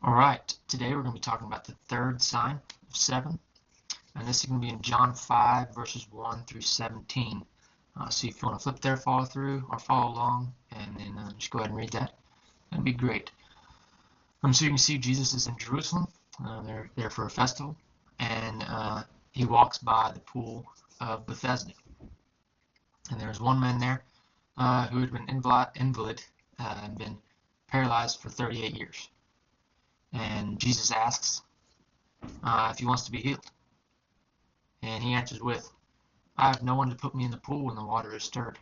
All right, today we're going to be talking about the third sign of 7, and this is going to be in John 5, verses 1 through 17. So if you want to flip there, follow through, or follow along, and then just go ahead and read that. That'd be great. So you can see Jesus is in Jerusalem. They're there for a festival, and he walks by the pool of Bethesda. And there's one man there who had been invalid and been paralyzed for 38 years. And Jesus asks if he wants to be healed. And he answers with, I have no one to put me in the pool when the water is stirred.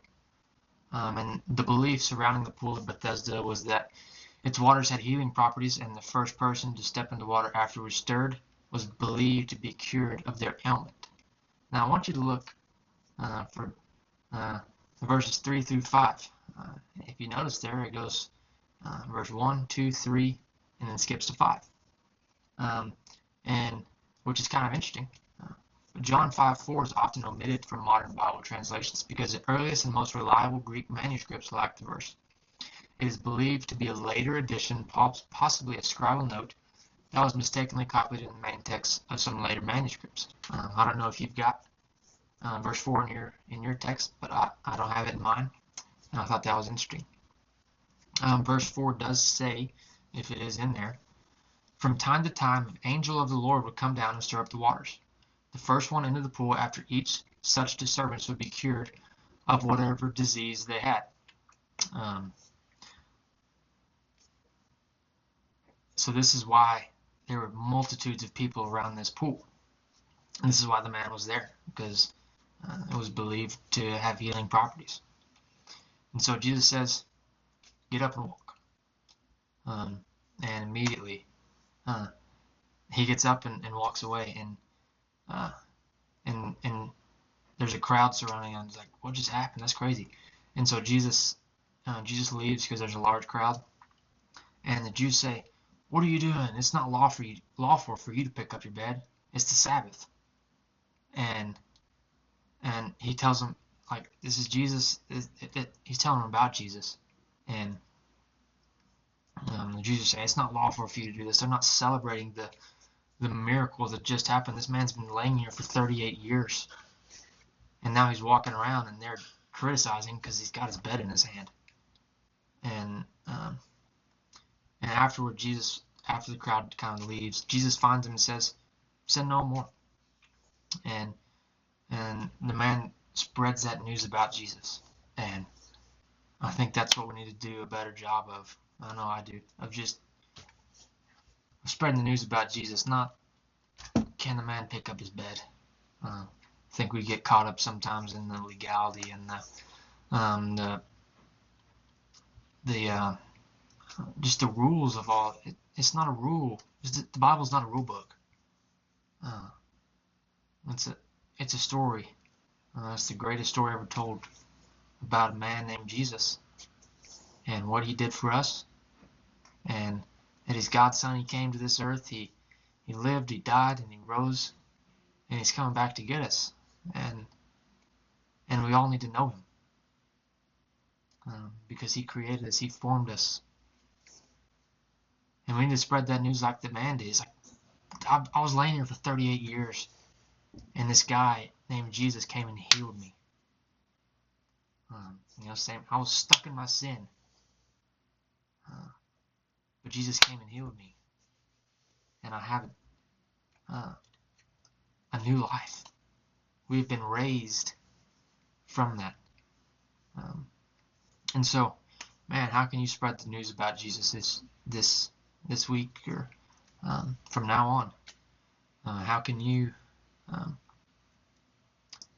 And the belief surrounding the pool of Bethesda was that its waters had healing properties, and the first person to step into water after it was stirred was believed to be cured of their ailment. Now I want you to look for verses 3 through 5. If you notice there, it goes verse 1, 2, 3, and then skips to 5. And which is kind of interesting. John 5:4 is often omitted from modern Bible translations because the earliest and most reliable Greek manuscripts lack the verse. It is believed to be a later addition, possibly a scribal note, that was mistakenly copied in the main text of some later manuscripts. I don't know if you've got verse 4 in your text, but I don't have it in mine, and I thought that was interesting. Verse 4 does say, if it is in there, from time to time an angel of the Lord would come down and stir up the waters. The first one into the pool after each such disturbance would be cured of whatever disease they had. So this is why there were multitudes of people around this pool. And this is why the man was there, because it was believed to have healing properties. And so Jesus says, get up and walk. And immediately he gets up and walks away, and there's a crowd surrounding him. It's like, what just happened? That's crazy. And so Jesus leaves because there's a large crowd, and the Jews say, what are you doing? It's not lawful for you to pick up your bed. It's the Sabbath. And he tells them, like, this is Jesus. He's telling them about Jesus, and the Jews say it's not lawful for you to do this. They're not celebrating the miracle that just happened. This man's been laying here for 38 years, and now he's walking around, and they're criticizing because he's got his bed in his hand. And afterward, after the crowd kind of leaves, Jesus finds him and says, sin no more. And the man spreads that news about Jesus. And I think that's what we need to do a better job of. I know I do. Of just spreading the news about Jesus, not can the man pick up his bed. I think we get caught up sometimes in the legality and the just the rules of all. It's not a rule. The Bible's not a rule book. It's a story. It's the greatest story ever told about a man named Jesus and what he did for us, and that he's God's son. He came to this earth. He lived, he died, and he rose, and he's coming back to get us. And we all need to know him because he created us. He formed us. And we need to spread that news like the man did. It's like, I was laying here for 38 years, and this guy named Jesus came and healed me. Saying I was stuck in my sin, but Jesus came and healed me, and I have a new life. We've been raised from that, and so, man, how can you spread the news about Jesus this week or from now on? How can you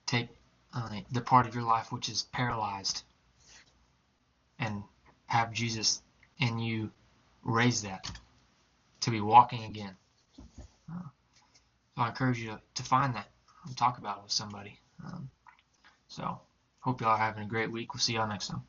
take the part of your life which is paralyzed and have Jesus in you raise that to be walking again? So I encourage you to find that and talk about it with somebody. So hope y'all are having a great week. We'll see y'all next time.